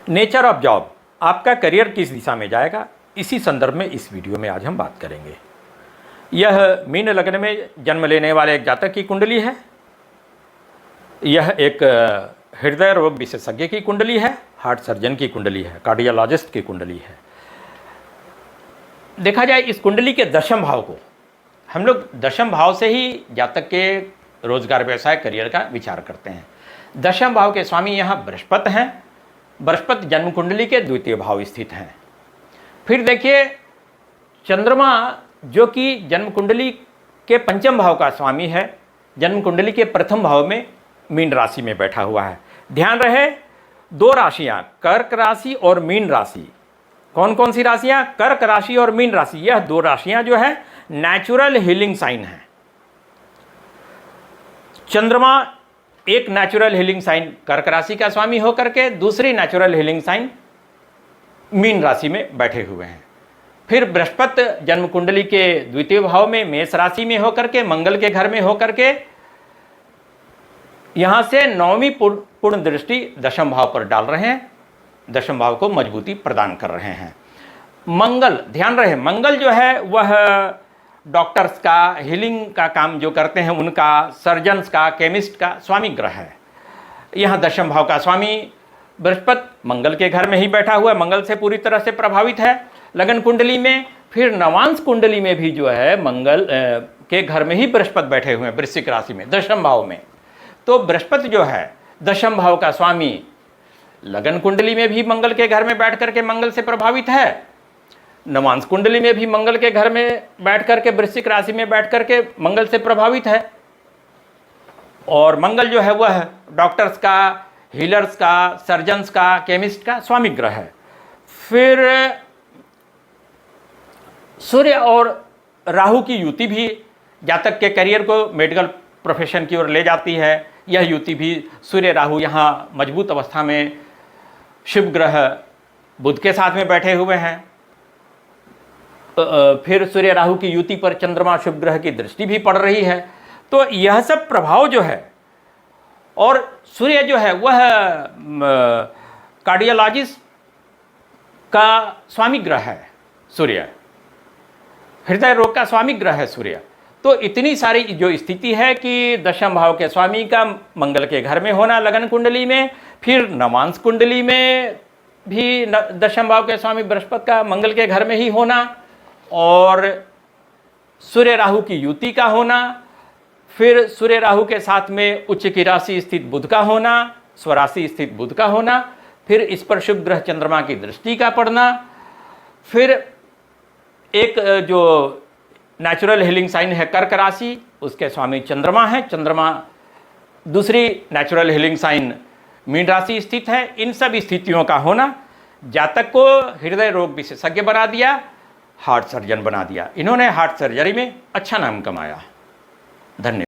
Nature of job, आपका career किस दिशा में जाएगा, इसी संदर्भ में इस वीडियो में आज हम बात करेंगे। यह मीन लग्न में जन्म लेने वाले एक जातक की कुंडली है। यह एक हृदय रोग विशेषज्ञ की कुंडली है, हार्ट सर्जन की कुंडली है, कार्डियोलॉजिस्ट की कुंडली है। देखा जाए इस कुंडली के दशम भाव को, हम लोग दशम भाव से ही जातक के रोजगार, व्यवसाय, करियर का विचार करते हैं। दशम भाव के स्वामी यहाँ बृहस्पति हैं। बृहस्पति जन्म कुंडली के द्वितीय भाव स्थित हैं। फिर देखिए चंद्रमा जो कि जन्म कुंडली के पंचम भाव का स्वामी है, जन्म कुंडली के प्रथम भाव में मीन राशि में बैठा हुआ है। ध्यान रहे दो राशियां, कर्क राशि और मीन राशि। कौन कौन सी राशियां? कर्क राशि और मीन राशि। यह दो राशियां जो है नेचुरल हीलिंग साइन है। चंद्रमा एक नेचुरल हीलिंग साइन कर्क राशि का स्वामी होकर के दूसरी नेचुरल हीलिंग साइन मीन राशि में बैठे हुए हैं। फिर बृहस्पति जन्म कुंडली के द्वितीय भाव में मेष राशि में होकर के, मंगल के घर में होकर के, यहां से नौवीं पूर्ण दृष्टि दशम भाव पर डाल रहे हैं, दशम भाव को मजबूती प्रदान कर रहे हैं। मंगल, ध्यान रहे मंगल जो है वह डॉक्टर्स का, हीलिंग का काम जो करते हैं उनका, सर्जन्स का, केमिस्ट का स्वामी ग्रह है। यहाँ दशम भाव का स्वामी बृहस्पति मंगल के घर में ही बैठा हुआ है, मंगल से पूरी तरह से प्रभावित है लगन कुंडली में। फिर नवांश कुंडली में भी जो है मंगल के घर में ही बृहस्पति बैठे हुए हैं, वृश्चिक राशि में दशम भाव में। तो बृहस्पति जो है दशम भाव का स्वामी लगन कुंडली में भी मंगल के घर में बैठ करके मंगल से प्रभावित है, नवांश कुंडली में भी मंगल के घर में बैठ करके, वृश्चिक राशि में बैठ करके मंगल से प्रभावित है। और मंगल जो है वह डॉक्टर्स का, हीलर्स का, सर्जन्स का, केमिस्ट का स्वामी ग्रह है। फिर सूर्य और राहु की युति भी जातक के करियर को मेडिकल प्रोफेशन की ओर ले जाती है। यह युति भी सूर्य राहु यहाँ मजबूत अवस्था में शुभ ग्रह बुध के साथ में बैठे हुए हैं। फिर सूर्य राहु की युति पर चंद्रमा शुभ ग्रह की दृष्टि भी पड़ रही है। तो यह सब प्रभाव जो है, और सूर्य जो है वह कार्डियोलॉजिस्ट का स्वामी ग्रह है। सूर्य हृदय रोग का स्वामी ग्रह है सूर्य। तो इतनी सारी जो स्थिति है कि दशम भाव के स्वामी का मंगल के घर में होना लगन कुंडली में, फिर नवांश कुंडली में भी दशम भाव के स्वामी बृहस्पति का मंगल के घर में ही होना, और सूर्य राहु की युति का होना, फिर सूर्य राहु के साथ में उच्च की राशि स्थित बुध का होना, स्वराशि स्थित बुध का होना, फिर इस पर शुभ ग्रह चंद्रमा की दृष्टि का पड़ना, फिर एक जो नेचुरल हीलिंग साइन है कर्क राशि, उसके स्वामी चंद्रमा है, चंद्रमा दूसरी नेचुरल हीलिंग साइन मीन राशि स्थित है। इन सब स्थितियों का होना जातक को हृदय रोग विशेषज्ञ बना दिया, हार्ट सर्जन बना दिया। इन्होंने हार्ट सर्जरी में अच्छा नाम कमाया। धन्यवाद।